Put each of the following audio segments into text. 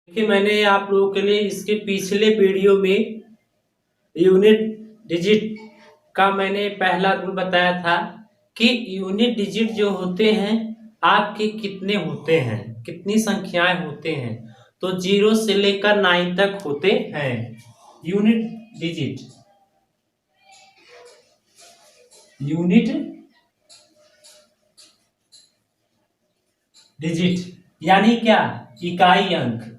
देखिए, मैंने आप लोगों के लिए इसके पिछले वीडियो में यूनिट डिजिट का मैंने पहला रूल बताया था कि यूनिट डिजिट जो होते हैं आपके कितने होते हैं, कितनी संख्याएं होते हैं। तो 0 से लेकर 9 तक होते हैं यूनिट डिजिट। यूनिट डिजिट यानी क्या? इकाई अंक।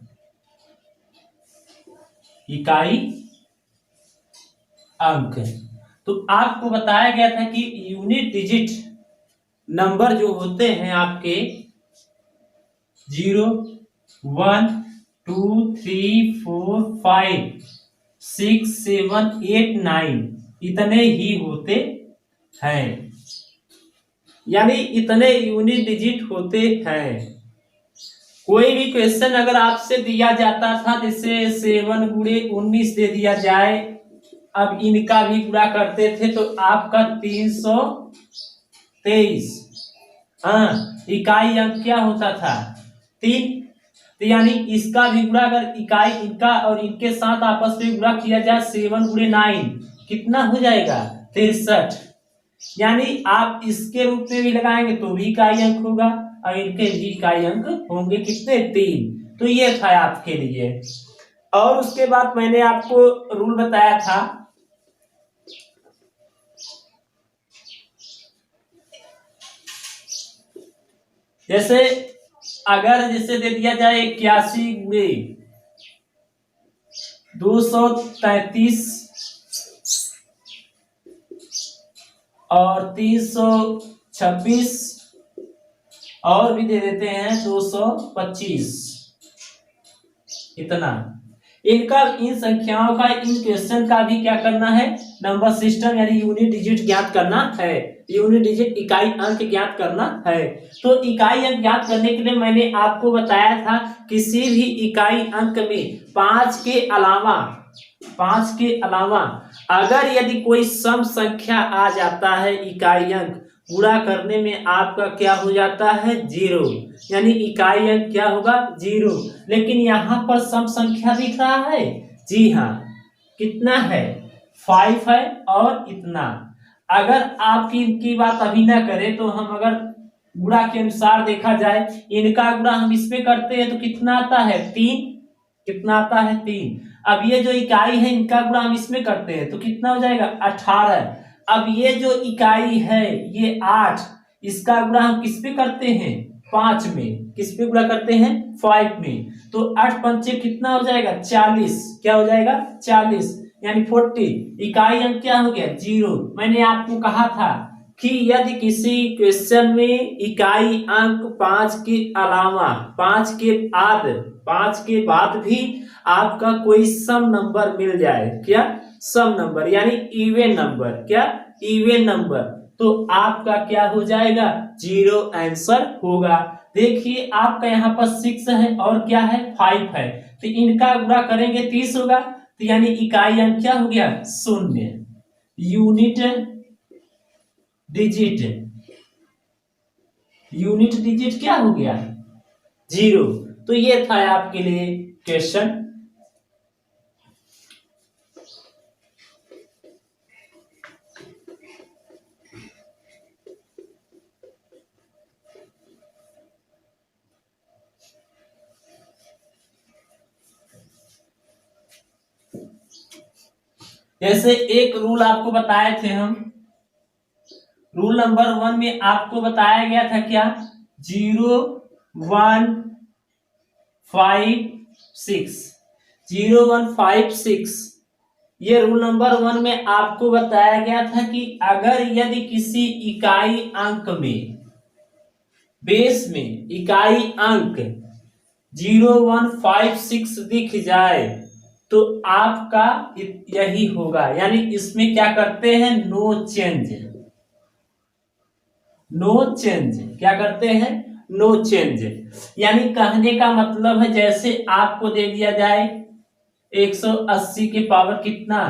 इकाई अंक। तो आपको बताया गया था कि यूनिट डिजिट नंबर जो होते हैं आपके 0 1 2 3 4 5 6 7 8 9 इतने ही होते हैं, यानी इतने यूनिट डिजिट होते हैं। कोई भी क्वेश्चन अगर आपसे दिया जाता था, जैसे 7 गुणे 19 दे दिया जाए, अब इनका भी गुणा करते थे तो आपका 323। हाँ, इकाई अंक क्या होता था? 3। तो यानी इसका भी गुणा अगर इकाई इनका और इनके साथ आपस में गुणा किया जाए 7 गुणे 9 कितना हो जाएगा? 63। यानी आप इसके रूप में भी लगाएंगे तो भी इकाई अंक होगा और इनके भी इकाई अंक होंगे कितने? 3। तो ये था आपके लिए। और उसके बाद मैंने आपको रूल बताया था जैसे अगर जैसे दे दिया जाए 81 गुणे 233 और 326 और भी दे देते हैं 225, इतना इनका इन संख्याओं का इन क्वेश्चन का भी क्या करना है? नंबर सिस्टम यानी यूनिट डिजिट ज्ञात करना है। यूनिट डिजिट इकाई अंक ज्ञात करना है। तो इकाई अंक ज्ञात करने के लिए मैंने आपको बताया था किसी भी इकाई अंक में 5 के अलावा अगर यदि कोई सम संख्या आ जाता है, इकाई अंक पूरा करने में आपका क्या हो जाता है? 0। यानी इकाई अंक क्या होगा? 0। लेकिन यहाँ पर सम संख्या दिख रहा है। जी हाँ, कितना है? 5 है और इतना। अगर आपकी इनकी बात अभी ना करें तो हम अगर गुणा के अनुसार देखा जाए, इनका गुणा हम इसमें करते हैं तो कितना आता है? 3। कितना आता है? 3। अब ये जो इकाई है इनका गुणा हम इसमें करते हैं तो कितना हो जाएगा? 18। अब ये जो इकाई है ये 8, इसका गुणा हम किस पे करते हैं? 5 में। किस पे गुणा करते हैं? 5 में। तो 8 पंचे कितना हो जाएगा? 40। क्या हो जाएगा? 40 यानी 40। इकाई अंक क्या हो गया? 0। मैंने आपको कहा था कि यदि किसी क्वेश्चन में इकाई अंक 5 के अलावा 5 के बाद भी आपका कोई सम नंबर मिल जाए, क्या? सम नंबर यानी इवन नंबर। क्या? Even number. तो आपका क्या हो जाएगा? 0 आंसर होगा। देखिए आपका यहाँ पर 6 है और क्या है? 5 है। तो इनका गुणा करेंगे 30 होगा। तो यानी इकाई अंक क्या हो गया? 0। यूनिट डिजिट क्या हो गया? 0। तो ये था आपके लिए क्वेश्चन। जैसे एक रूल आपको बताए थे हम, रूल नंबर 1 में आपको बताया गया था क्या? 0 1 5 6। 0 1 5 6 ये रूल नंबर 1 में आपको बताया गया था कि अगर यदि किसी इकाई अंक में बेस में इकाई अंक 0 1 5 6 दिख जाए तो आपका यही होगा। यानी इसमें क्या करते हैं? No change. No change. क्या करते हैं? No change. यानी कहने का मतलब है जैसे आपको दे दिया जाए 180 के पावर कितना?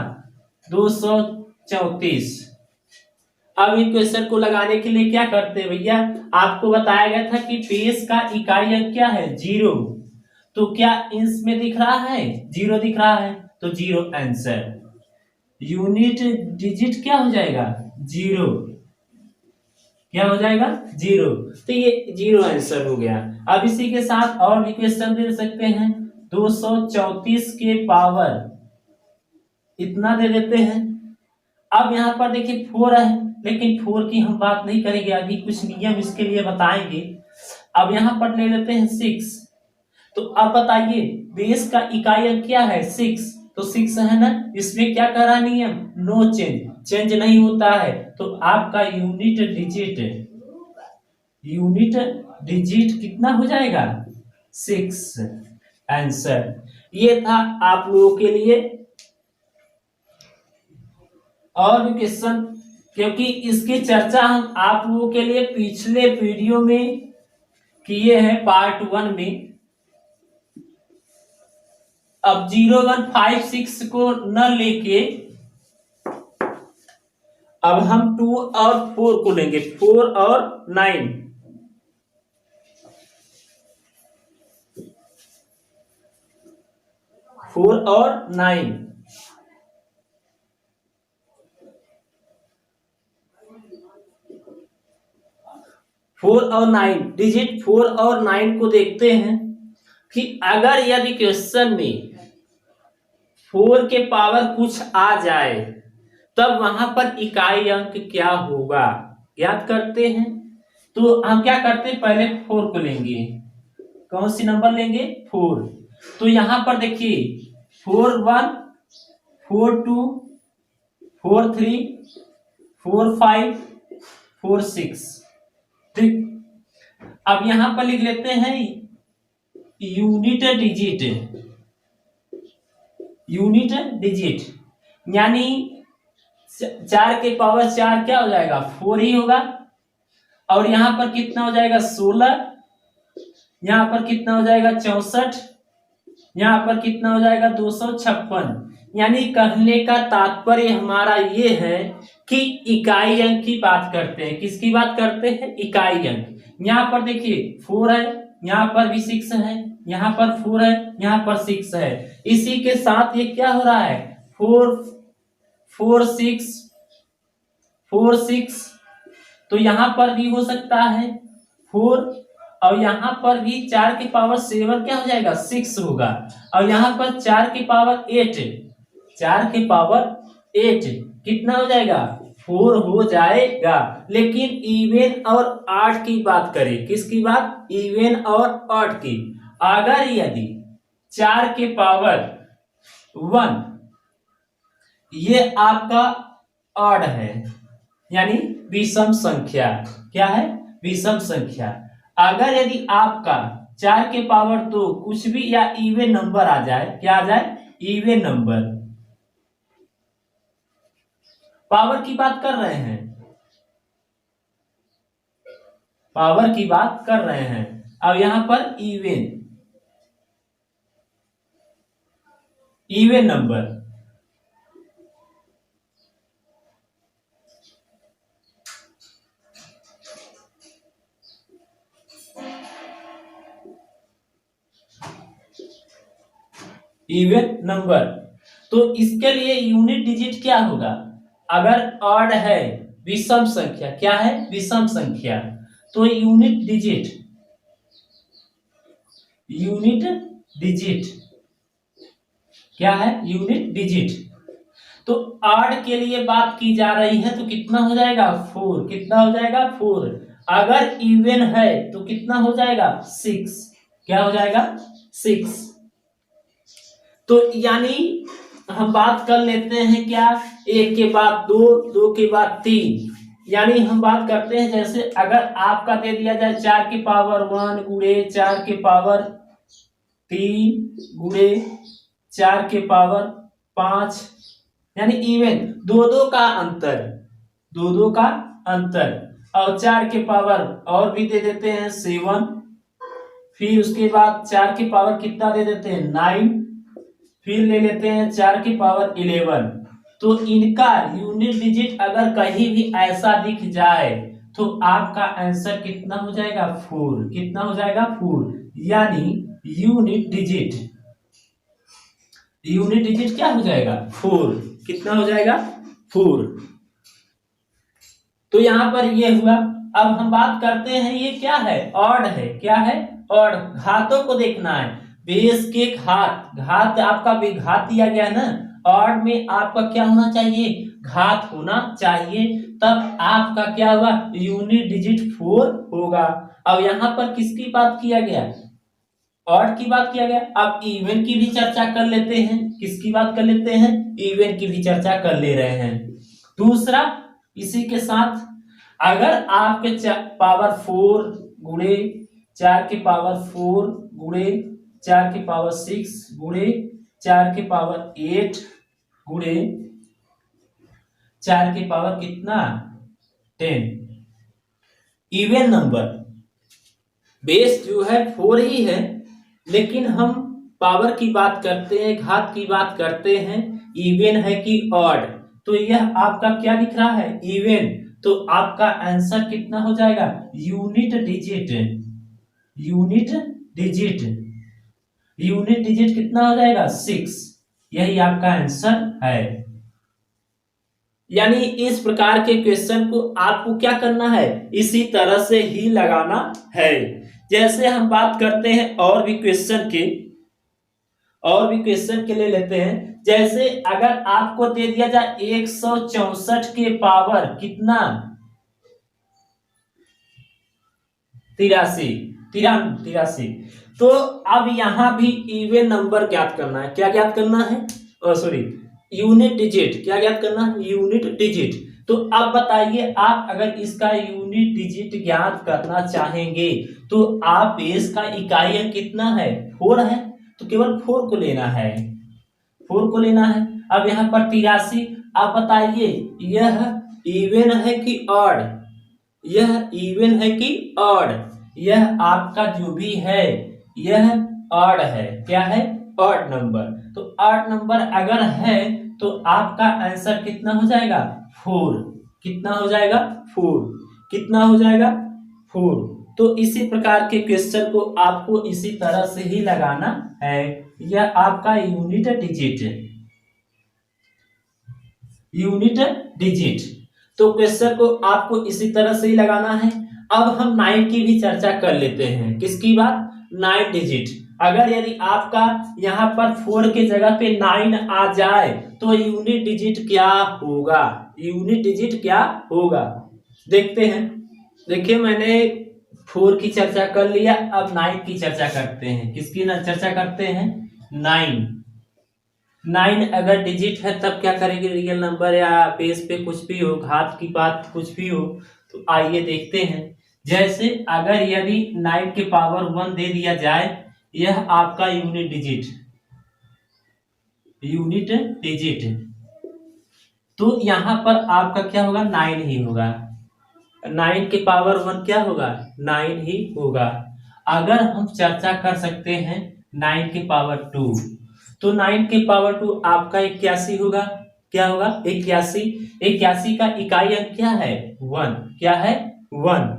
234। अब इन क्वेश्चन को लगाने के लिए क्या करते हैं भैया? आपको बताया गया था कि बेस का इकाई अंक क्या है? 0। तो क्या इंच में दिख रहा है? जीरो दिख रहा है, तो जीरो आंसर। यूनिट डिजिट क्या हो जाएगा? जीरो। क्या हो जाएगा? जीरो। तो ये जीरो आंसर हो गया। अब इसी के साथ और भी क्वेश्चन दे सकते हैं। 234 के पावर इतना दे देते हैं। अब यहाँ पर देखिए 4 है, लेकिन 4 की हम बात नहीं करेंगे, अभी कुछ नियम इसके लिए बताएंगे। अब यहाँ पर ले लेते हैं 6। तो अब बताइए बेस का इकाई अंक क्या है? 6। तो 6 है ना, इसमें क्या कह रहा है नियम? नो चेंज, चेंज नहीं होता है। तो आपका यूनिट डिजिट कितना हो जाएगा? 6 आंसर। ये था आप लोगों के लिए। और भी क्वेश्चन, क्योंकि इसकी चर्चा हम आप लोगों के लिए पिछले वीडियो में किए हैं पार्ट 1 में। अब 0156 को न लेके अब हम 2 और 4 को लेंगे, 4 और 9। फोर और 9, फोर और 9 डिजिट 4 और 9 को देखते हैं कि अगर यदि क्वेश्चन में 4 के पावर कुछ आ जाए तब वहां पर इकाई अंक क्या होगा, याद करते हैं। तो हम क्या करते हैं, पहले 4 को लेंगे। कौन सी नंबर लेंगे? 4। तो यहां पर देखिए 4 1, 4 2, 4 3, 4 5, 4 6। ठीक, अब यहां पर लिख लेते हैं यूनिट डिजिट, यानी 4 के पावर 4 क्या हो जाएगा? 4 ही होगा। और यहां पर कितना हो जाएगा? 16। यहां पर कितना हो जाएगा? 64। यहां पर कितना हो जाएगा? 256। यानी कहने का तात्पर्य हमारा ये है कि इकाई अंक की बात करते हैं। किसकी बात करते हैं? इकाई अंक। यहां पर देखिए 4 है, यहां पर भी 6 है, यहां पर 4 है, यहां पर 6 है। इसी के साथ ये क्या हो रहा है? 4 4 6 4 6। तो यहां पर भी हो सकता है 4, और यहां पर भी 4 के पावर 7 क्या हो जाएगा? 6 होगा। और यहां पर 4 के पावर 8, 4 के पावर 8 कितना हो जाएगा? 4 हो जाएगा। लेकिन इवन और ऑड की बात करें, किसकी बात? इवन और ऑड की। अगर यदि 4 के पावर 1 ये आपका ऑड है, यानी विषम संख्या। क्या है? विषम संख्या। अगर यदि आपका 4 के पावर 2 कुछ भी या इवन नंबर आ जाए, क्या आ जाए? Even number. पावर की बात कर रहे हैं, पावर की बात कर रहे हैं। अब यहां पर इवन नंबर। इवन नंबर, तो इसके लिए यूनिट डिजिट क्या होगा? अगर ऑड है, विषम संख्या, क्या है? विषम संख्या, तो यूनिट डिजिट क्या है? Unit digit. तो ऑड के लिए बात की जा रही है, तो कितना हो जाएगा? 4। कितना हो जाएगा? 4। अगर इवन है तो कितना हो जाएगा? 6। क्या हो जाएगा? 6। तो यानी हम बात कर लेते हैं क्या? 1 के बाद 2, 2 के बाद 3। यानी हम बात करते हैं, जैसे अगर आपका दे दिया जाए 4 के पावर 1 गुणे 4 के पावर 3 गुणे 4 के पावर 5, यानी इवन 2-2 का अंतर, 2-2 का अंतर। और 4 के पावर और भी दे देते हैं 7। फिर उसके बाद 4 के पावर कितना दे देते हैं? 9। फिर ले लेते हैं 4 की पावर 11। तो इनका यूनिट डिजिट अगर कहीं भी ऐसा दिख जाए तो आपका आंसर कितना हो जाएगा? 4। कितना हो जाएगा? 4। यानी यूनिट डिजिट, यूनिट डिजिट क्या हो जाएगा 4। कितना हो जाएगा 4। तो यहां पर ये हुआ। अब हम बात करते हैं ये क्या है ऑड है, क्या है ऑड। घातों को देखना है, बेस के घात, घात आपका विघात दिया गया है ना, ऑड में आपका क्या होना चाहिए घात होना चाहिए, तब आपका क्या हुआ यूनिट डिजिट 4 होगा। अब यहां पर किसकी बात किया गया ऑड की बात किया गया। अब इवन की भी चर्चा कर लेते हैं, किसकी बात कर लेते हैं इवन की भी चर्चा कर ले रहे हैं। दूसरा इसी के साथ अगर आपके पावर 4 गुणे 4 के पावर 4 गुणे 4 के पावर 6 गुणे 4 के पावर 8 गुणे 4 के पावर कितना 10, इवन नंबर, बेस जो है 4 ही है, लेकिन हम पावर की बात करते हैं, घात की बात करते हैं, इवन है कि ऑड। तो यह आपका क्या दिख रहा है इवन, तो आपका आंसर कितना हो जाएगा unit digit, unit digit, unit digit कितना हो जाएगा 6। यही आपका आंसर है। यानी इस प्रकार के क्वेश्चन को आपको क्या करना है इसी तरह से ही लगाना है। जैसे हम बात करते हैं और भी क्वेश्चन के, और भी क्वेश्चन के लिए लेते हैं। जैसे अगर आपको दे दिया जाए 164 के पावर कितना 83, तो अब यहां भी इवन नंबर ज्ञात करना है। क्या ज्ञात करना है सॉरी यूनिट डिजिट, क्या ज्ञात करना है यूनिट डिजिट। तो अब बताइए आप अगर इसका यूनिट डिजिट ज्ञात करना चाहेंगे तो आप इसका इकाई अंक कितना है 4 है, तो केवल 4 को लेना है, 4 को लेना है। अब यहाँ पर 83, आप बताइए यह इवन है कि ऑड, यह इवन है कि ऑड। यह आपका जो भी है यह ऑड है, क्या है ऑड नंबर। तो ऑड नंबर अगर है तो आपका आंसर कितना हो जाएगा 4, कितना हो जाएगा 4, कितना हो जाएगा 4। तो इसी प्रकार के क्वेश्चन को आपको इसी तरह से ही लगाना है। यह आपका यूनिट डिजिट, यूनिट डिजिट। तो क्वेश्चन को आपको इसी तरह से ही लगाना है। अब हम 9 की भी चर्चा कर लेते हैं, किसकी बात 9 डिजिट। अगर यदि आपका यहाँ पर 4 के जगह पे 9 आ जाए तो यूनिट डिजिट क्या होगा, यूनिट डिजिट क्या होगा देखते हैं। देखिए मैंने 4 की चर्चा कर लिया, अब 9 की चर्चा करते हैं। किसकी ना चर्चा करते हैं 9 अगर डिजिट है तब क्या करेंगे रियल नंबर या बेस पे कुछ भी हो, घात की बात कुछ भी हो, तो आइए देखते हैं। जैसे अगर यदि 9 के पावर 1 दे दिया जाए, यह आपका यूनिट डिजिट, यूनिट डिजिट, तो यहां पर आपका क्या होगा 9 ही होगा, 9 के पावर 1 क्या होगा 9 ही होगा। अगर हम चर्चा कर सकते हैं 9 के पावर 2, तो 9 के पावर 2 आपका 81 होगा, क्या होगा 81, 81 का इकाई अंक क्या है 1, क्या है 1।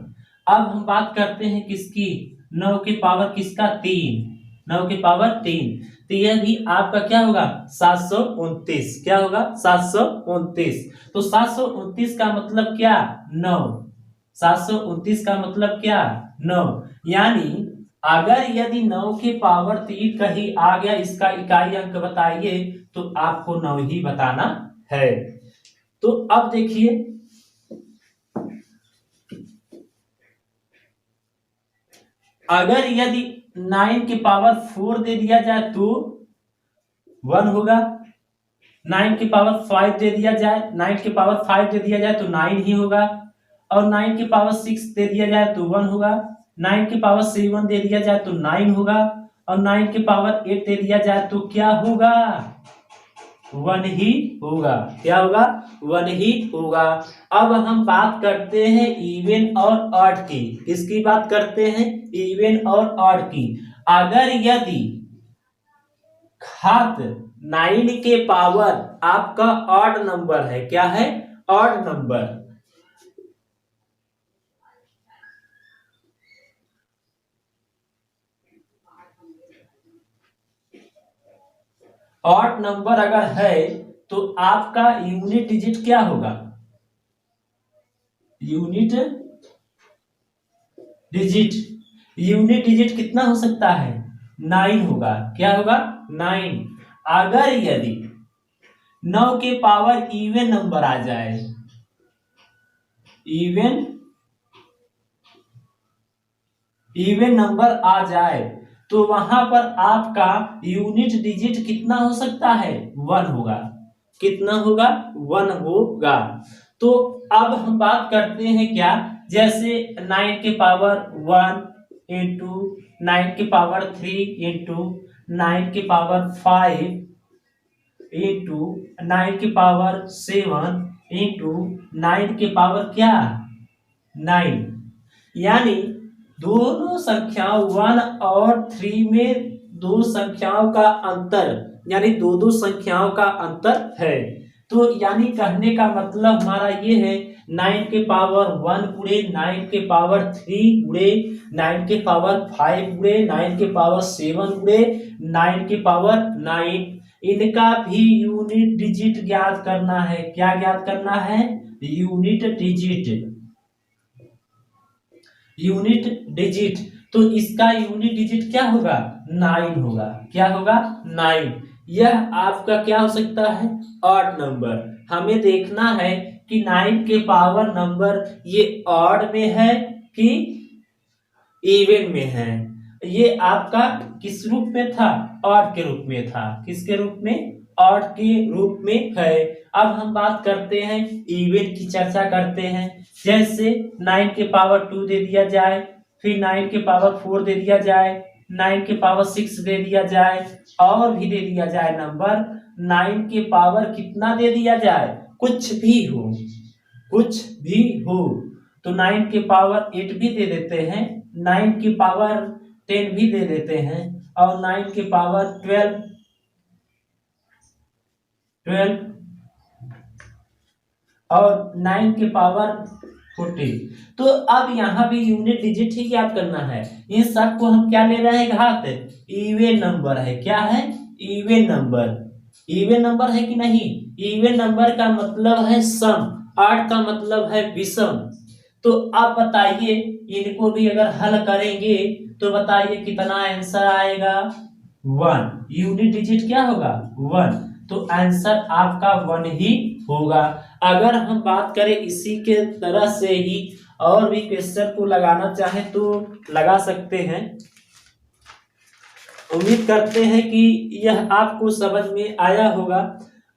अब हम बात करते हैं किसकी 9 के पावर किसका 3, 9 के पावर 3, तो यह भी आपका क्या होगा 729, क्या होगा 729। तो 729 का मतलब क्या 9, 729 का मतलब क्या 9। यानी अगर यदि 9 के पावर 3 कहीं आ गया, इसका इकाई अंक बताइए, तो आपको 9 ही बताना है। तो अब देखिए अगर यदि 9 के पावर 4 दे दिया जाए तो 1 होगा, 9 के पावर 5 दे दिया जाए, 9 के पावर 5 दे दिया जाए तो 9 ही होगा, और 9 के पावर 6 दे दिया जाए तो 1 होगा, 9 के पावर 7 दे दिया जाए तो 9 होगा, और 9 के पावर 8 दे दिया जाए तो क्या होगा 1 ही होगा, क्या होगा 1 ही होगा। अब हम बात करते हैं इवन और ऑड की, किसकी बात करते हैं इवन और ऑड की। अगर यदि घात 9 के पावर आपका ऑड नंबर है, क्या है ऑड नंबर, ऑड नंबर अगर है तो आपका यूनिट डिजिट क्या होगा? यूनिट डिजिट, यूनिट डिजिट कितना हो सकता है? 9 होगा। क्या होगा? 9। अगर यदि 9 के पावर इवन नंबर आ जाए, इवन नंबर आ जाए तो वहां पर आपका यूनिट डिजिट कितना हो सकता है? 1 होगा। कितना होगा? 1 होगा। तो अब हम बात करते हैं क्या, जैसे 9 के पावर 1 इंटू 9 के पावर 3 इंटू 9 के पावर 5 इंटू 9 के पावर 7 इंटू 9 के पावर क्या? 9। यानी दोनों संख्याओं 1 और 3 में दो संख्याओं का अंतर, यानी दो दो संख्याओं का अंतर है। तो यानी कहने का मतलब हमारा ये है 9 के पावर 1 गुणे 9 के पावर 3 गुणे 9 के पावर 5 गुणे 9 के पावर 7 गुणे 9 के पावर 9, इनका भी यूनिट डिजिट ज्ञात करना है। क्या ज्ञात करना है? Unit digit. यूनिट डिजिट, तो इसका यूनिट डिजिट क्या होगा? 9 होगा। क्या होगा? 9। यह आपका क्या हो सकता है? Odd number. हमें देखना है कि 9 के पावर नंबर ये ऑड में है कि इवन में है। ये आपका किस रूप में था? ऑड के रूप में था। किसके रूप में? ऑड के रूप में है। अब हम बात करते हैं इवन की, चर्चा करते हैं। जैसे 9 के पावर 2 दे दिया जाए, फिर 9 के पावर 4 दे दिया जाए, 9 के पावर 6 दे दिया जाए, और भी दे दिया जाए नंबर। 9 के पावर कितना दे दिया जाए? कुछ भी हो, कुछ भी हो। तो 9 के पावर 8 भी दे देते हैं, 9 की पावर 10 भी दे देते हैं, और 9 के पावर 12 और 9 के पावर 14। तो अब यहाँ भी यूनिट डिजिट ही याद करना है। इन सब को हम क्या ले रहे हैं? घात। इवन नंबर है। क्या है? Even number. इवन नंबर है कि नहीं? इवन नंबर का मतलब है सम, ऑड का मतलब है विषम। तो अब बताइए, इनको भी अगर हल करेंगे तो बताइए कितना आंसर आएगा? 1। यूनिट डिजिट क्या होगा? 1। तो आंसर आपका 1 ही होगा। अगर हम बात करें इसी के तरह से ही और भी क्वेश्चन को लगाना चाहे तो लगा सकते हैं। उम्मीद करते हैं कि यह आपको समझ में आया होगा।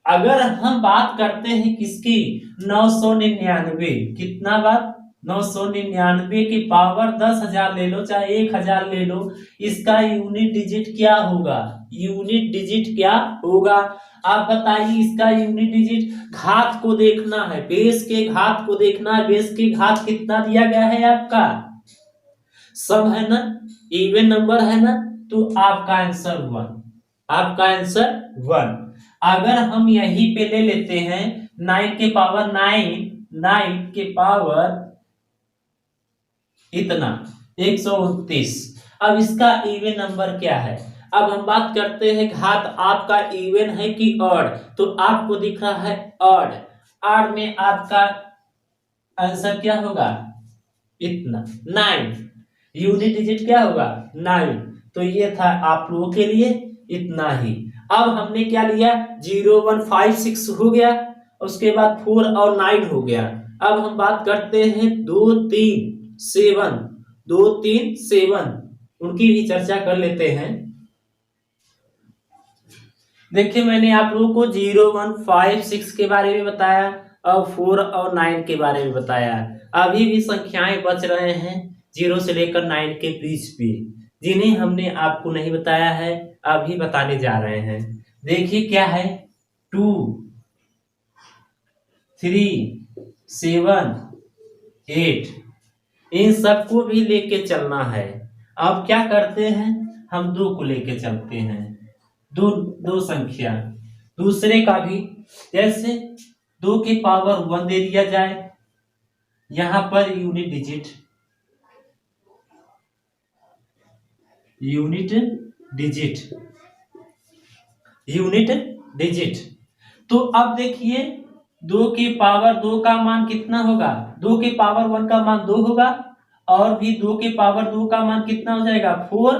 अगर हम बात करते हैं किसकी? 999। कितना बात? 999 की पावर 10,000 ले लो, चाहे 1,000 ले लो, इसका यूनिट डिजिट क्या होगा? यूनिट डिजिट क्या होगा? आप बताइए, इसका यूनिट डिजिट घात को देखना है, बेस के घात को देखना है। बेस के घात कितना दिया गया है आपका? सब है ना, इवन नंबर है ना, तो आपका आंसर 1। आपका आंसर 1। अगर हम यहीं पे ले लेते हैं 9 के पावर 9, 9 के पावर इतना 129। अब इसका इवन नंबर क्या है? अब हम बात करते हैं घात आपका इवन है कि ऑड। तो आपको दिख रहा है ऑड। ऑड में आपका आंसर क्या होगा? इतना 9। यूनिट डिजिट क्या होगा? 9। तो ये था आप लोगों के लिए इतना ही। अब हमने क्या लिया? 0 1 5 6 हो गया, उसके बाद 4 और 9 हो गया। अब हम बात करते हैं 2 3 7, 2 3 7, उनकी भी चर्चा कर लेते हैं। देखिए, मैंने आप लोगों को 0 1 5 6 के बारे में बताया और 4 और 9 के बारे में बताया। अभी भी संख्याएं बच रहे हैं 0 से लेकर 9 के बीच भी, जिन्हें हमने आपको नहीं बताया है, अभी बताने जा रहे हैं। देखिए क्या है? 2 3 7 8, इन सबको भी लेके चलना है। अब क्या करते हैं? हम 2 को लेके चलते हैं, दो दो संख्या दूसरे का भी। जैसे 2 के पावर 1 दे दिया जाए, यहां per unit digit, unit digit unit digit. तो अब देखिए 2 के पावर 2 का मान कितना होगा, 2 के पावर 1 का मान 2 होगा, और भी 2 के पावर 2 का मान कितना हो जाएगा 4,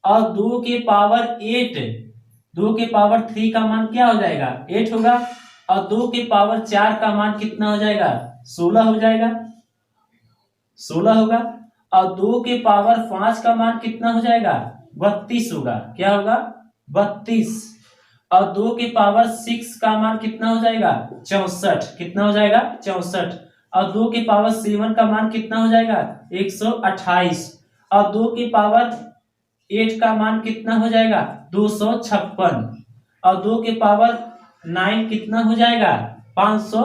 और 2 के पावर 8, 2 के पावर 3 का मान क्या हो जाएगा 8 होगा, और 2 के पावर 4 का मान कितना हो जाएगा 16 हो जाएगा, 16 होगा, और 2 के पावर 5 का मान कितना हो जाएगा 32 होगा, क्या होगा 32, और 2 के पावर 6 का मान कितना हो जाएगा 64, कितना हो जाएगा 64, और 2 के पावर 7 का मान कितना हो जाएगा 128, और 2 के पावर 8 का मान कितना हो जाएगा 256, और 2 के पावर 9 कितना हो जाएगा 500,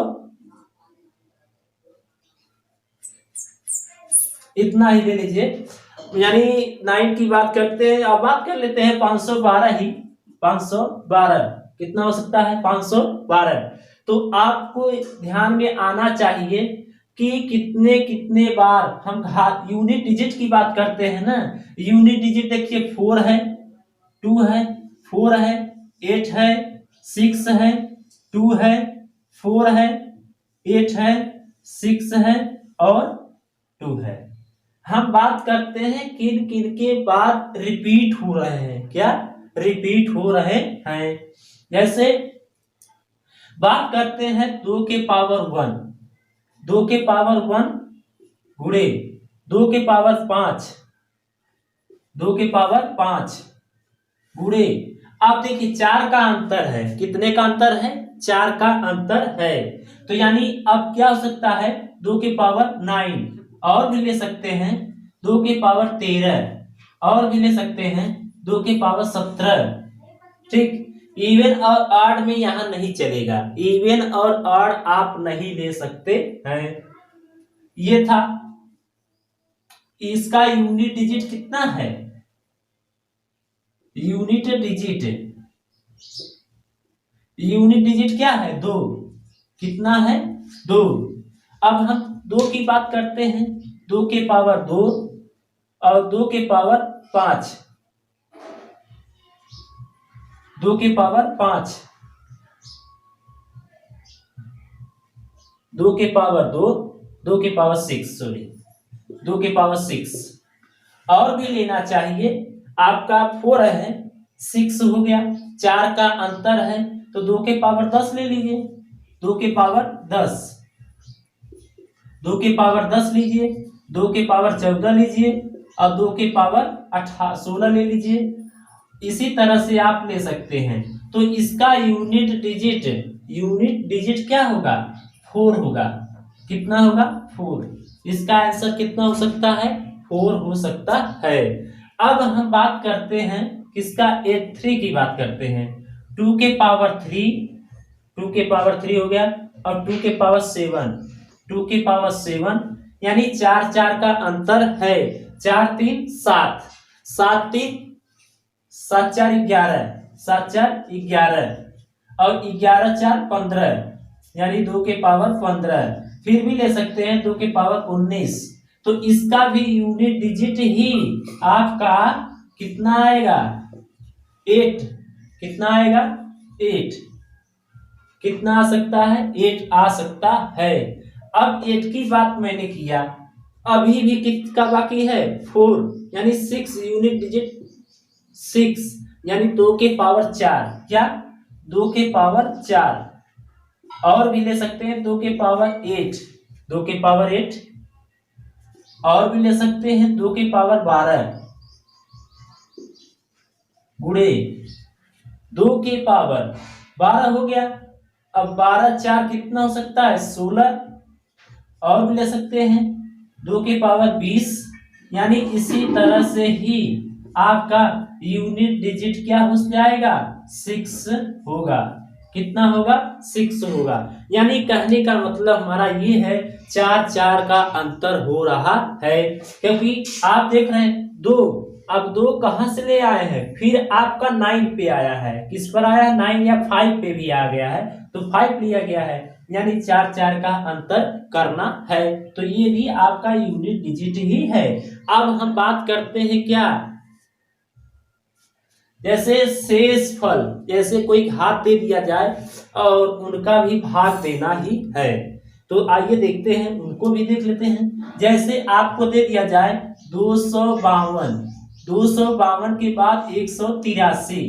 इतना ही ले लीजिए। यानी 9 की बात करते हैं, अब बात कर लेते हैं 512 ही, 512 कितना हो सकता है 512। तो आपको ध्यान में आना चाहिए कि कितने कितने बार हम घात यूनिट डिजिट की बात करते हैं ना, यूनिट डिजिट देखिए 4 है, 2 है, 4 है, 8 है, 6 है, 2 है, 4 है, 8 है, 6 है और 2 है। हम बात करते हैं किन किन के बाद रिपीट हो रहे हैं, क्या रिपीट हो रहे हैं। जैसे बात करते हैं 2 के पावर 1, 2 के पावर 1 गुणे 2 के पावर 5, 2 के पावर 5 गुणे, आप देखिए 4 का अंतर है, कितने का अंतर है 4 का अंतर है। तो यानी अब क्या हो सकता है 2 के पावर 9, और भी ले सकते हैं 2 के पावर 13, और भी ले सकते हैं 2 के पावर 17, ठीक। इवन और ऑड में यहां नहीं चलेगा, इवन और ऑड आप नहीं ले सकते हैं। ये था, इसका यूनिट डिजिट कितना है, यूनिट डिजिट, यूनिट डिजिट क्या है 2, कितना है 2। अब हम 2 की बात करते हैं, 2 के पावर 2 और 2 के पावर 5, 2 के पावर 5, 2 के पावर 2, 2 के पावर 6, सॉरी 2 के पावर 6, और भी लेना चाहिए आपका 4 है, 6 हो गया, 4 का अंतर है, तो 2 के पावर 10 ले लीजिए, 2 के पावर 10, 2 के पावर 10 लीजिए, 2 के पावर 14 लीजिए, और 2 के पावर 16 ले लीजिए। इसी तरह से आप ले सकते हैं। तो इसका यूनिट डिजिट क्या होगा 4 होगा, कितना होगा 4। इसका आंसर कितना हो सकता है 4 हो सकता है। अब हम बात करते हैं किसका 3 की बात करते हैं, 2 के पावर 3, 2 के पावर 3 हो गया, और 2 के पावर 7, 2 के पावर 7, यानी 4 4 का अंतर है, 4 3 7, 7 3 7 4 11, 7 4 11, और 11 4 15, यानी 2 के पावर 15। फिर भी ले सकते हैं 2 के पावर 19। तो इसका भी यूनिट डिजिट ही आपका कितना आएगा 8, कितना आएगा 8, कितना आ सकता है 8 आ सकता है। अब 8 की बात मैंने किया, अभी भी कितना बाकी है 4, यानी 6 यूनिट डिजिट 6, यानी 2 के पावर 4, क्या 2 के पावर 4, और भी ले सकते हैं 2 के पावर 8, 2 के पावर 8, और भी ले सकते हैं 2 के पावर 12 गुणे 2 के पावर 12 हो गया। अब 12 4 कितना हो सकता है 16, और भी ले सकते हैं 2 के पावर 20, यानी इसी तरह से ही आपका यूनिट डिजिट क्या हो जाएगा 6 होगा, कितना होगा 6 होगा। यानी कहने का मतलब हमारा ये है 4 4 का अंतर हो रहा है, क्योंकि आप देख रहे हैं 2, अब 2 कहां से ले आए हैं, फिर आपका 9 पे आया है, किस पर आया है 9 या 5 पे भी आ गया है, तो 5 लिया गया है, यानी 4 4 का अंतर करना है। तो ये भी आपका यूनिट डिजिट ही है। अब हम बात करते हैं क्या जैसे शेष फल, जैसे कोई घात दे दिया जाए और उनका भी भाग देना ही है। तो आइए देखते हैं, उनको भी देख लेते हैं। जैसे आपको दे दिया जाए 252, 252 के बाद 183,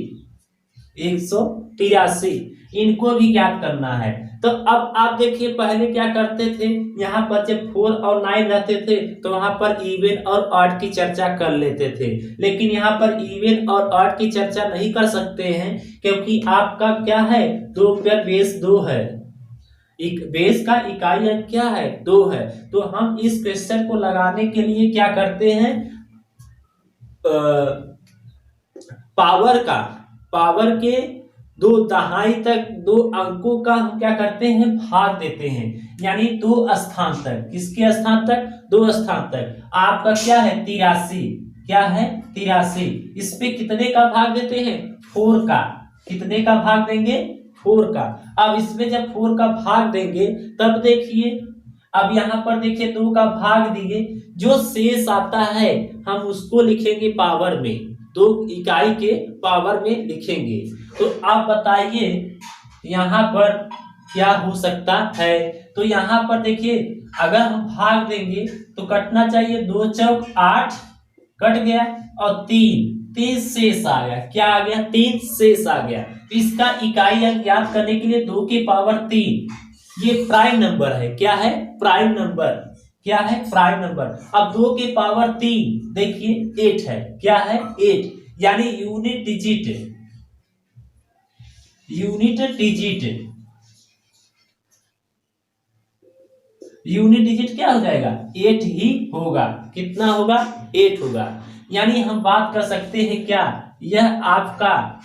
183 इनको भी ज्ञात करना है। तो अब आप देखिए, पहले क्या करते थे, यहाँ पर जब 4 और 9 रहते थे तो वहां पर इवन और ऑड की चर्चा कर लेते थे, लेकिन यहाँ पर इवन और ऑड की चर्चा नहीं कर सकते हैं, क्योंकि आपका क्या है, 2 पर बेस 2 है, एक बेस का इकाई अंक क्या है, 2 है। तो हम इस क्वेश्चन को लगाने के लिए क्या करते हैं, पावर के 2 दहाई तक 2 अंकों का हम क्या करते हैं, भाग देते हैं, यानी 2 स्थान तक। किसके स्थान तक, 2 स्थान तक। आपका क्या है, 83, क्या है, 83। इस पे कितने का भाग देते हैं, 4 का। कितने का भाग देंगे, 4 का। अब इसमें जब 4 का भाग देंगे तब देखिए, अब यहाँ पर देखिए 2 का भाग दिए, जो शेष आता है हम उसको लिखेंगे पावर में, 2 इकाई के पावर में लिखेंगे। तो आप बताइए यहाँ पर क्या हो सकता है। तो यहाँ पर देखिए, अगर हम भाग देंगे तो कटना चाहिए, 2 चौक 8 कट गया, और 3 शेष आ गया। क्या आ गया, 3 शेष आ गया। इसका इकाई अंक ज्ञात करने के लिए 2 के पावर 3, ये प्राइम नंबर है। क्या है, प्राइम नंबर। क्या है, प्राइम नंबर। अब 2 के पावर 3 देखिए 8 है। क्या है, 8, यानी यूनिट डिजिट, यूनिट डिजिट क्या हो जाएगा, 8 ही होगा। कितना होगा, 8 होगा। यानी हम बात कर सकते हैं क्या, यह आपका,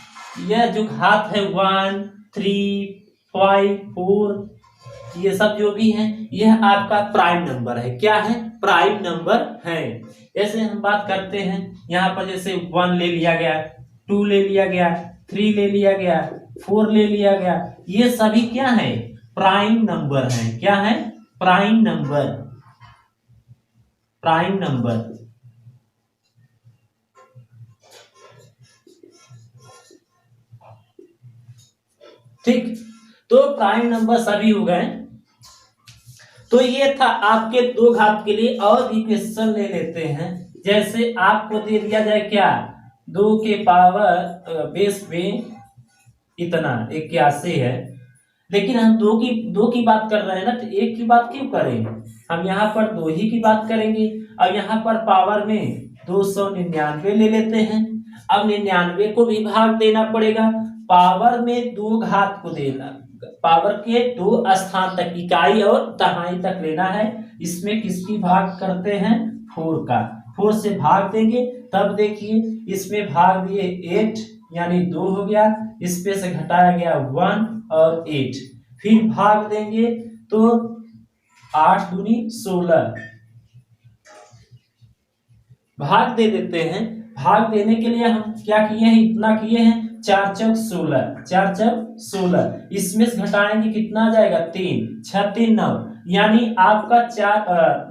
यह जो घात है 1, 3, 5, 4, ये सब जो भी है, यह आपका प्राइम नंबर है। क्या है, प्राइम नंबर है। जैसे हम बात करते हैं, यहाँ पर जैसे 1 ले लिया गया, 2 ले लिया गया, 3 ले लिया गया, 4 ले लिया गया, ये सभी क्या है, प्राइम नंबर है। क्या है, प्राइम नंबर, प्राइम नंबर। ठीक, तो प्राइम नंबर सभी हो गए। तो ये था आपके 2 घात के लिए। और भी क्वेश्चन ले लेते हैं। जैसे आपको दे दिया जाए क्या, 2 के पावर बेस में इतना 81 है, लेकिन हम 2 की बात कर रहे हैं ना, तो 1 की बात क्यों करें, हम यहाँ पर 2 ही की बात करेंगे। और यहाँ पर पावर में 299 ले लेते हैं। अब 99 को भी भाग देना पड़ेगा, पावर में 2 घात को देना, पावर के 2 स्थान तक, इकाई और दहाई तक लेना है। इसमें किसकी भाग करते हैं, 4 का। 4 से भाग देंगे तब देखिए, इसमें भाग दिए 8, यानी 2 हो गया, इस पे से घटाया गया 1 और 8, फिर भाग देंगे तो 8 दूनी 16, भाग दे देते हैं। भाग देने के लिए हम क्या किए हैं, इतना किए हैं, 4 चौक 16, 4 चौक 16, इसमें से घटाएंगे कितना आ जाएगा, 3, 6 3 9, यानी आपका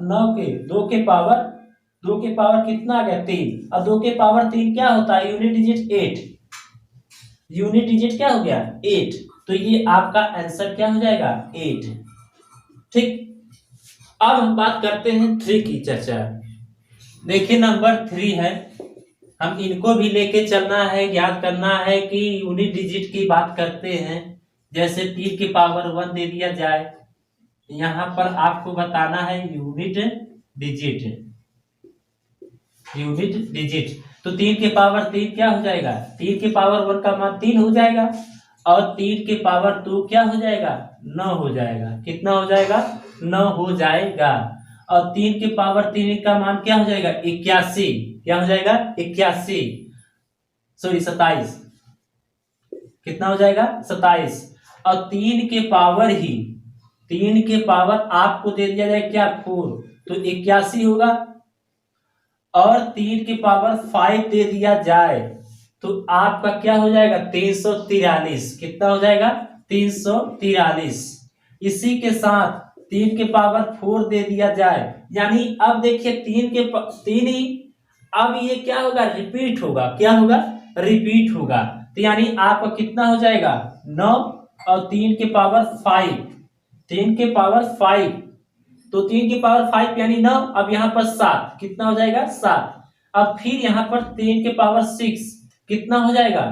9 के 2 के पावर कितना आ गया, 3, और 2 के पावर 3 क्या होता है, यूनिट डिजिट 8, यूनिट डिजिट क्या हो गया, 8। तो ये आपका आंसर क्या हो जाएगा, 8। ठीक, अब हम बात करते हैं 3 की चर्चा। देखिए नंबर 3 है, हम इनको भी लेके चलना है, याद करना है कि यूनिट डिजिट की बात करते हैं। जैसे 3 के पावर 1 दे दिया जाए, यहां पर आपको बताना है यूनिट डिजिट, यूनिट डिजिट। तो 3 के पावर 3 क्या हो जाएगा, 3 के पावर 1 का मान 3 हो जाएगा, और 3 के पावर 2 क्या हो जाएगा, 9 हो जाएगा। कितना हो जाएगा, 9 हो जाएगा। और 3 के पावर 3 का मान क्या हो जाएगा, 81, क्या हो जाएगा, 81, सॉरी 27, कितना हो जाएगा, 27। और 3 के पावर ही, 3 के पावर आपको दे दिया जाए क्या, 4, तो 81 होगा। और 3 के पावर 5 दे दिया जाए तो आपका क्या हो जाएगा, 343, कितना हो जाएगा, 343। इसी के साथ 3 के पावर 4 दे दिया जाए, यानी अब देखिए 3 ही, अब ये क्या होगा, रिपीट होगा। क्या होगा, रिपीट होगा। तो यानी आपका कितना हो जाएगा 9 और 3 के पावर 5, 3 के पावर 5, तो 3 के पावर 5 यानी 9। अब यहाँ पर 7 कितना हो जाएगा 7। अब फिर यहाँ पर 3 के पावर 6 कितना हो जाएगा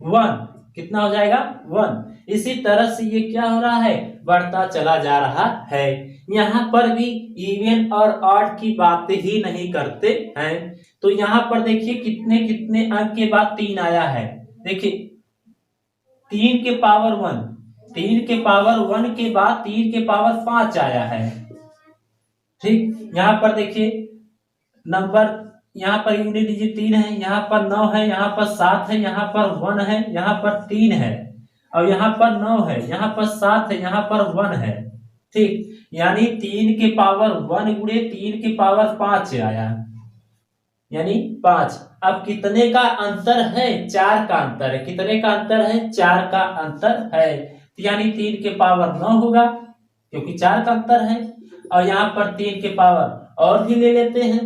1, कितना हो जाएगा 1। इसी तरह से ये क्या हो रहा है बढ़ता चला जा रहा है। यहाँ पर भी इवन और ऑड की बातें ही नहीं करते हैं। तो यहाँ पर देखिए कितने कितने अंक के बाद 3 आया है। देखिए 3 के पावर 1, 3 के पावर 1 के बाद 3 के पावर 5 आया है। ठीक, यहाँ पर देखिए नंबर, यहाँ पर यूनिट डिजिट 3 है, यहाँ पर 9 है, यहाँ पर 7 है, यहाँ पर 1 है, यहाँ पर 3 है और यहाँ पर 9 है, यहाँ पर 7 है, यहाँ पर 1 है। ठीक, यानी 3 के पावर 1 गुणे 3 के पावर 5 आया, यानी 5। अब कितने का अंतर है 4 का अंतर है। कितने का अंतर है 4 का अंतर है। तो यानी 3 के पावर 9 होगा क्योंकि 4 का अंतर है। और यहाँ पर 3 के पावर और भी ले लेते हैं,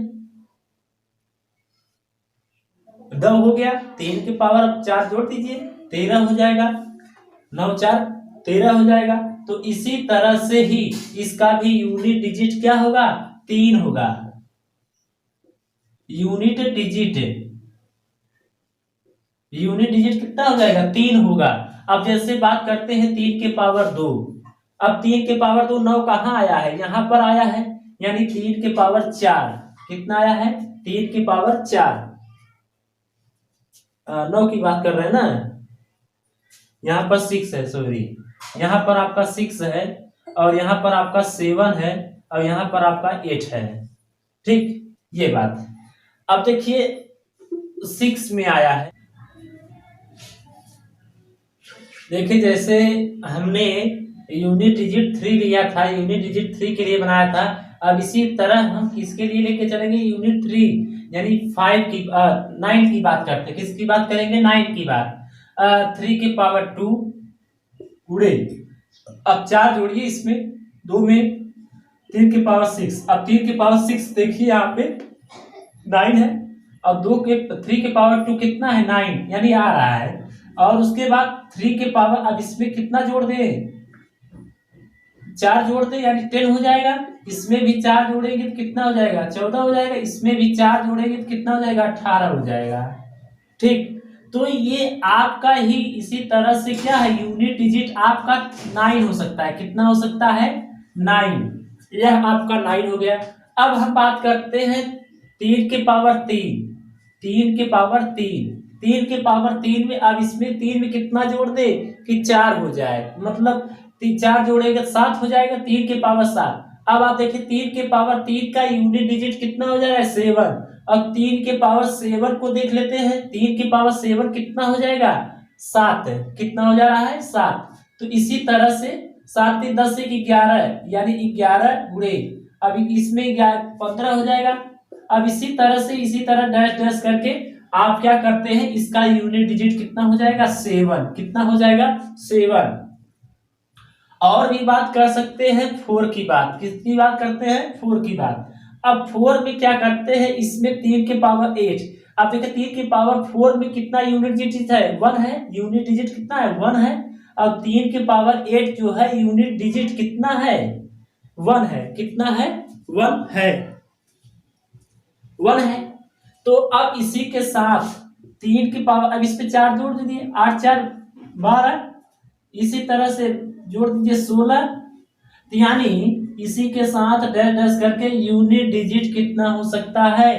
9 हो गया, 3 के पावर अब 4 जोड़ दीजिए 13 हो जाएगा, 9 4 13 हो जाएगा। तो इसी तरह से ही इसका भी यूनिट डिजिट क्या होगा 3 होगा। यूनिट डिजिट कितना हो जाएगा 3 होगा। अब जैसे बात करते हैं 3 के पावर 2, अब 3 के पावर 2 9 कहाँ आया है यहाँ पर आया है, यानी 3 के पावर 4 कितना आया है 3 के पावर 4, 9 की बात कर रहे हैं ना, यहाँ पर 6 है, सॉरी यहाँ पर आपका 6 है और यहाँ पर आपका 7 है और यहाँ पर आपका 8 है। ठीक, ये बात। अब देखिए 6 में आया है, देखिए जैसे हमने यूनिट डिजिट 3 लिया था, यूनिट डिजिट 3 के लिए बनाया था। अब इसी तरह हम किसके लिए लेके चलेंगे यूनिट 3 यानी 9 की बात करते हैं। किसकी बात करेंगे 9 की बात। 3 के पावर 2 गुणे, अब 4 जोड़िए इसमें, 2 में 3 के पावर 6, अब 3 के पावर 6 देखिए यहाँ पे 9 है और 3 के पावर 2 कितना है 9 यानी आ रहा है। और उसके बाद 3 के पावर, अब इसमें कितना जोड़ दे 4 जोड़ दे यानी 10 हो जाएगा। इसमें भी 4 जोड़ेंगे तो कितना हो जाएगा 14 हो जाएगा। इसमें भी 4 जोड़ेंगे तो कितना हो जाएगा 18 हो जाएगा। ठीक, तो ये आपका ही इसी तरह से क्या है यूनिट डिजिट आपका 9 हो सकता है। कितना हो सकता है 9, यह आपका 9 हो गया। अब हम बात करते हैं 3 के पावर 3, 3 के पावर 3, 3 के पावर 3 में, अब इसमें 3 में कितना जोड़ दे कि 4 हो जाए, मतलब 4 जोड़ेगा 7 हो जाएगा, 3 के पावर 7। अब आप देखिए 3 के पावर 3 का यूनिट डिजिट कितना हो जाएगा 7। अब 3 के पावर 7 को देख लेते हैं, 3 के पावर 7 कितना हो जाएगा 7, कितना हो जा रहा है 7। तो इसी तरह से 7 से 10 से 11 यानी 11 गुणे, अब इसमें 15 हो जाएगा। अब इसी तरह डैश डैश करके आप क्या करते हैं इसका यूनिट डिजिट कितना हो जाएगा 7, कितना हो जाएगा 7। और भी बात कर सकते हैं 4 की बात। किसकी बात करते हैं 4 की बात। अब 4 में क्या करते हैं, इसमें 3 के पावर 8, आप देखिए 3 के पावर 4 में कितना यूनिट डिजिट है 1 है, यूनिट डिजिट कितना है 1 है। अब 3 के पावर 8 जो है यूनिट डिजिट कितना है 1 है, कितना है 1 है, 1 है। तो अब इसी के साथ 3 की पावर, अब इस पे 4 जोड़ दीजिए, 8 4 12, इसी तरह से जोड़ दीजिए 16। तो यानी इसी के साथ डैश डैश करके यूनिट डिजिट कितना हो सकता है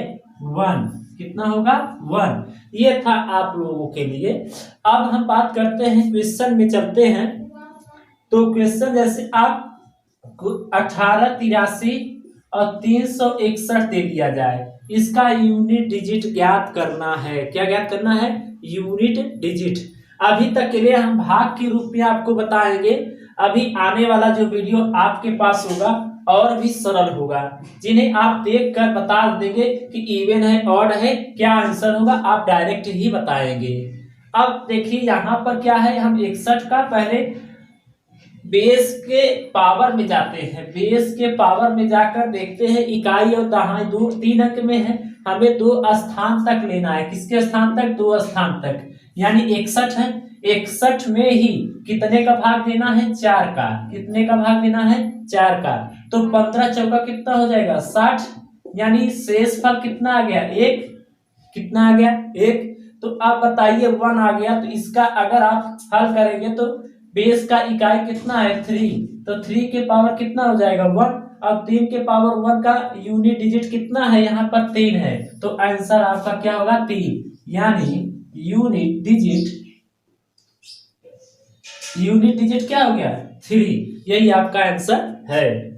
1, कितना होगा 1। ये था आप लोगों के लिए। अब हम बात करते हैं क्वेश्चन में चलते हैं। तो क्वेश्चन जैसे आप 18 83 और 361 दे दिया जाए, इसका यूनिट डिजिट ज्ञात करना है। क्या ज्ञात करना है यूनिट डिजिट। अभी तक के लिए हम भाग के रूप में आपको बताएंगे, अभी आने वाला जो वीडियो आपके पास होगा और भी सरल होगा, जिन्हें आप देख कर बता देंगे कि इवन है ऑड है, क्या आंसर होगा आप डायरेक्ट ही बताएंगे। अब देखिए यहाँ पर क्या है, हम 61 का पहले बेस के पावर में जाते हैं, बेस के पावर में जाकर देखते हैं इकाई और दहाई 2 3 अंक में है, हमें 2 स्थान तक लेना है। किसके स्थान तक? 2 स्थान तक, यानी 61 है। 61 में ही कितने का भाग देना है? 4 का। कितने का भाग देना है? 4 का। तो 15 चौका कितना हो जाएगा? 60, यानी शेषफल कितना आ गया? 1। कितना आ गया? 1। तो आप बताइए 1 आ गया, तो इसका अगर आप हल करेंगे तो बेस का इकाई कितना है? 3। तो 3 के पावर कितना हो जाएगा? 1। अब 3 के पावर 1 का यूनिट डिजिट कितना है? यहाँ पर 3 है, तो आंसर आपका क्या होगा? 3, यानी यूनिट डिजिट क्या हो गया? 3। यही आपका आंसर है।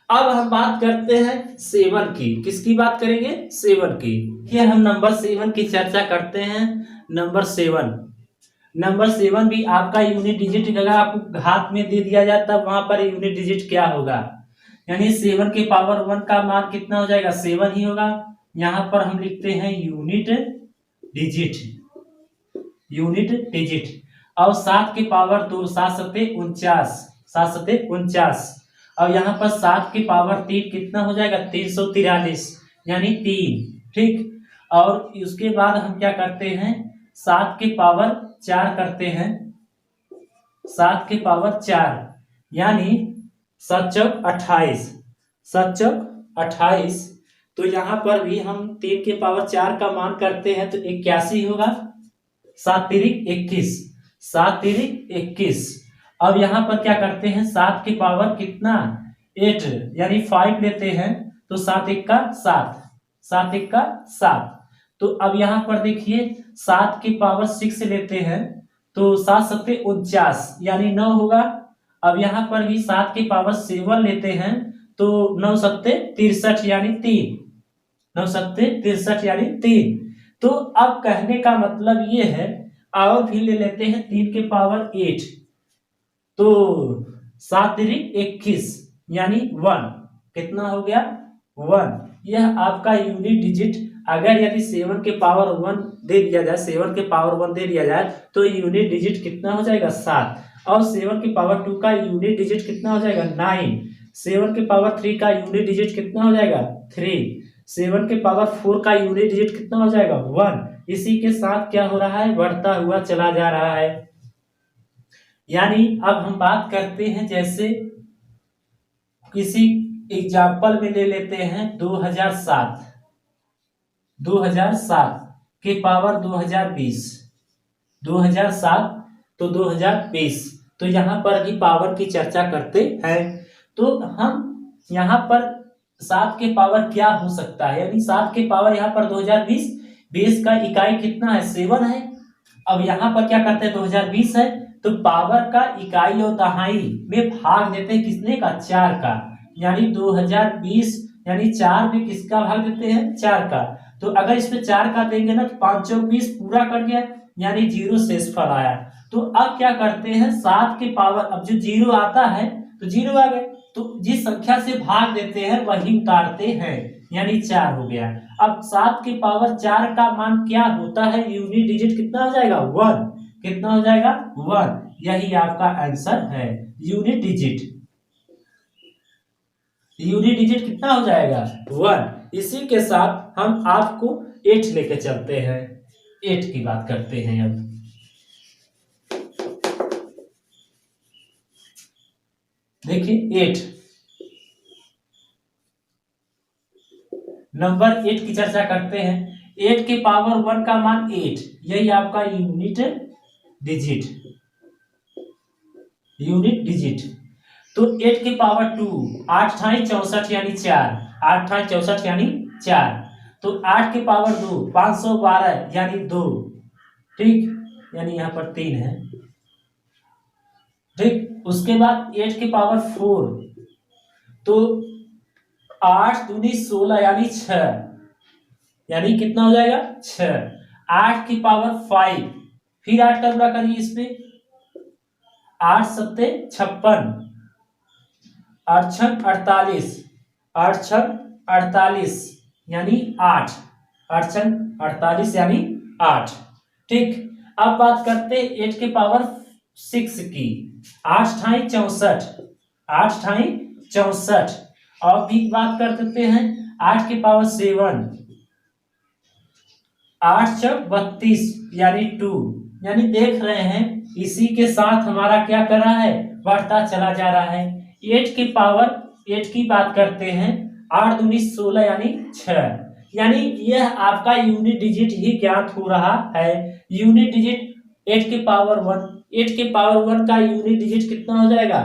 अब हम बात करते हैं 7 की। किसकी बात करेंगे? 7 की। ये हम नंबर 7 की चर्चा करते हैं। नंबर 7 भी आपका यूनिट डिजिट अगर आपको हाथ में दे दिया जाए तब वहां पर यूनिट डिजिट क्या होगा? यानी 7 के पावर 1 का मान कितना हो जाएगा? 7 ही होगा। यहां पर हम लिखते हैं यूनिट डिजिट। और 7 के पावर 2, 7 सत्ते 49। और यहाँ पर 7 के पावर 3 कितना हो जाएगा? 343, यानी 3। ठीक। और उसके बाद हम क्या करते हैं? 7 के पावर 4 करते हैं। 7 के पावर 4, यानी 7 चौक 28। तो यहाँ पर भी हम 3 के पावर 4 का मान करते हैं तो 81 होगा। 7 तिरिक 21। अब यहाँ पर क्या करते हैं? 7 के पावर कितना? 8, यानी 5 लेते हैं, तो 7 एक का 7। तो अब यहाँ पर देखिए 7 के पावर 6 लेते हैं, तो 7 सत्ते 49, यानी 9 होगा। अब यहाँ पर भी 7 के पावर 7 लेते हैं, तो 9 सत्ते 63, यानी 3। 9 सत्ते 63, यानी 3। तो अब कहने का मतलब ये है, और भी ले लेते हैं 3 के पावर 8, तो 7 तिरिक 21, यानी 1। कितना हो गया? 1। यह आपका यूनिट डिजिट अगर यदि 7 के पावर 1 दे दिया जाए, 7 के पावर 1 दे दिया जाए तो यूनिट डिजिट कितना हो जाएगा? 7। और 7 के पावर 2 का यूनिट डिजिट कितना हो जाएगा? 9। 7 के पावर 3 का यूनिट डिजिट कितना हो जाएगा? 3। 7 के पावर 4 का यूनिट डिजिट कितना हो जाएगा? 1। इसी के साथ क्या हो रहा है? बढ़ता हुआ चला जा रहा है। यानी अब हम बात करते हैं, जैसे किसी एग्जाम्पल में ले लेते हैं 2007 के पावर 2020 तो 2020। तो यहाँ पर भी पावर की चर्चा करते हैं। तो हम यहाँ पर 7 के पावर क्या हो सकता है? यानी 7 के पावर यहाँ पर 2020, बेस का इकाई कितना है? 7 है। अब यहाँ पर क्या करते हैं? 2020 है, तो पावर का इकाई और दहाई में भाग देते हैं किसने का? 4 का। यानी 2020, यानी 4 में किसका भाग देते हैं? 4 का। तो अगर इसमें 4 का देंगे ना, तो 5 चौक 20 पूरा कर गया, यानी 0 शेषफल आया। तो अब क्या करते हैं? 7 के पावर, अब जो 0 आता है तो 0 आ गए, तो जिस संख्या से भाग देते हैं वही उतारते हैं, यानी 4 हो गया। अब 7 के पावर 4 का मान क्या होता है? यूनिट डिजिट कितना हो जाएगा? 1। कितना हो जाएगा? 1। यही आपका आंसर है। यूनिट डिजिट कितना हो जाएगा? 1। इसी के साथ हम आपको 8 लेके चलते हैं। 8 की बात करते हैं। अब देखिए 8, नंबर 8 की चर्चा करते हैं। 8 के पावर 1 का मान 8, यही आपका यूनिट डिजिट। तो 8 के पावर 2, 8 ठाई 64, यानी 4। 8 ठाई 64, यानी 4। तो 8 के पावर 2, 512, यानी 2। ठीक, यानी यहाँ पर 3 है। ठीक, उसके बाद 8 के पावर 4, तो 8 दूनी 16, यानी 6। यानी कितना हो जाएगा? 6। 8 की पावर 5, फिर 8 का गुणा करिए इस पे, 8 सत्ते 56, 8 छक 48, 8 छक 48, यानी 8। 8 छक 48, यानी 8। ठीक, अब बात करते 8 के पावर 6 की। 8 ठाई 64, 8 ठाई 64। और भी बात कर देते हैं 8 के पावर 7, 832 यानी 2, यानी देख रहे हैं इसी के साथ हमारा क्या कर रहा है, बढ़ता चला जा रहा है। 8 की पावर 8 की बात करते हैं, 8 दूनी 16 यानी 6, यानी यह आपका यूनिट डिजिट ही ज्ञात हो रहा है। यूनिट डिजिट 8 के पावर 1, 8 के पावर 1 का यूनिट डिजिट कितना हो जाएगा,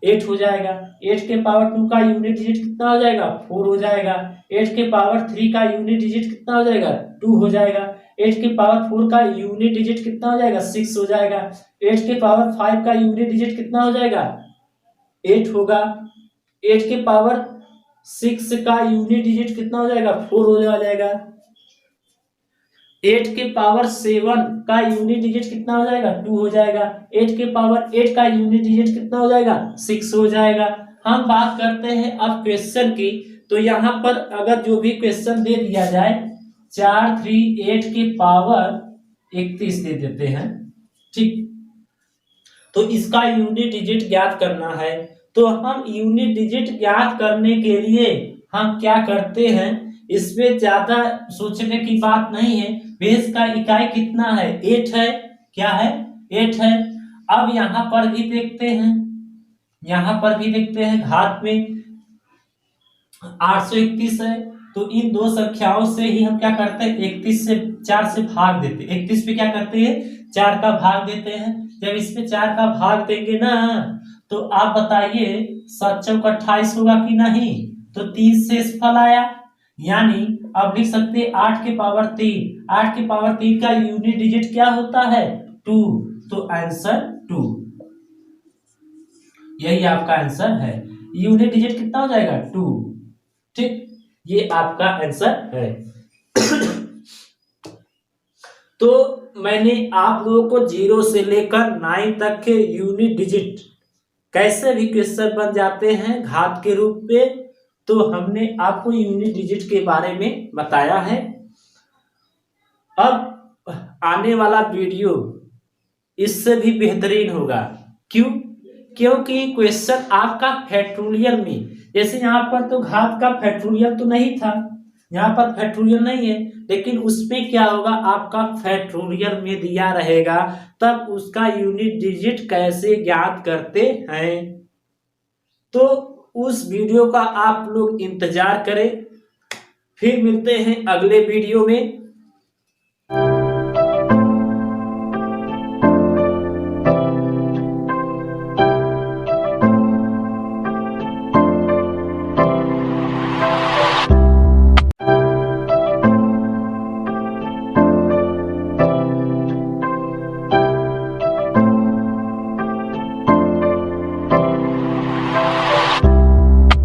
8 हो जाएगा। 8 के पावर 2 का यूनिट डिजिट कितना हो जाएगा, 4 हो जाएगा। 8 के पावर 3 का यूनिट डिजिट कितना हो जाएगा, 2 हो जाएगा। 8 के पावर 4 का यूनिट डिजिट कितना हो जाएगा, 6 हो जाएगा। 8 के पावर 5 का यूनिट डिजिट कितना हो जाएगा, 8 होगा। 8 के पावर 6 का यूनिट डिजिट कितना हो जाएगा, 4 हो जाएगा। 8 के पावर 7 का यूनिट डिजिट कितना हो जाएगा, 2 हो जाएगा। 8 के पावर 8 का यूनिट डिजिट कितना हो जाएगा, 6 हो जाएगा। हम बात करते हैं अब क्वेश्चन की, तो यहाँ पर अगर जो भी क्वेश्चन दे दिया जाए 4, 3, 8 के पावर 31 दे देते हैं, ठीक, तो इसका यूनिट डिजिट ज्ञात करना है। तो हम यूनिट डिजिट ज्ञात करने के लिए हम क्या करते हैं, इसमें ज्यादा सोचने की बात नहीं है। बेस का इकाई कितना है, 8 है, क्या है, 8 है। अब यहाँ पर भी देखते हैं, यहाँ पर भी देखते हैं, घात में 831 है, तो इन दो संख्याओं से ही हम क्या करते हैं, 31 से 4 से भाग देते हैं। 31 पे क्या करते हैं, 4 का भाग देते हैं। जब इसमें 4 का भाग देंगे ना, तो आप बताइए 7 चौक 28 होगा कि नहीं, तो 30 से फल आया, यानी अब लिख सकते हैं 8 के पावर 3। 8 के पावर 3 का यूनिट डिजिट क्या होता है, 2, तो आंसर 2, यही आपका आंसर है। यूनिट डिजिट कितना हो जाएगा, 2, ठीक, ये आपका आंसर है। तो मैंने आप लोगों को 0 से लेकर 9 तक के यूनिट डिजिट कैसे भी क्वेश्चन बन जाते हैं घात के रूप में, तो हमने आपको यूनिट डिजिट के बारे में बताया है। अब आने वाला वीडियो इससे भी बेहतरीन होगा, क्यों, क्योंकि क्वेश्चन आपका फैक्टोरियल में, जैसे यहाँ पर तो घात का फैक्टोरियल तो नहीं था, यहाँ पर फैक्टोरियल नहीं है, लेकिन उसमें क्या होगा, आपका फैक्टोरियल में दिया रहेगा, तब उसका यूनिट डिजिट कैसे ज्ञात करते हैं। तो उस वीडियो का आप लोग इंतजार करें, फिर मिलते हैं अगले वीडियो में।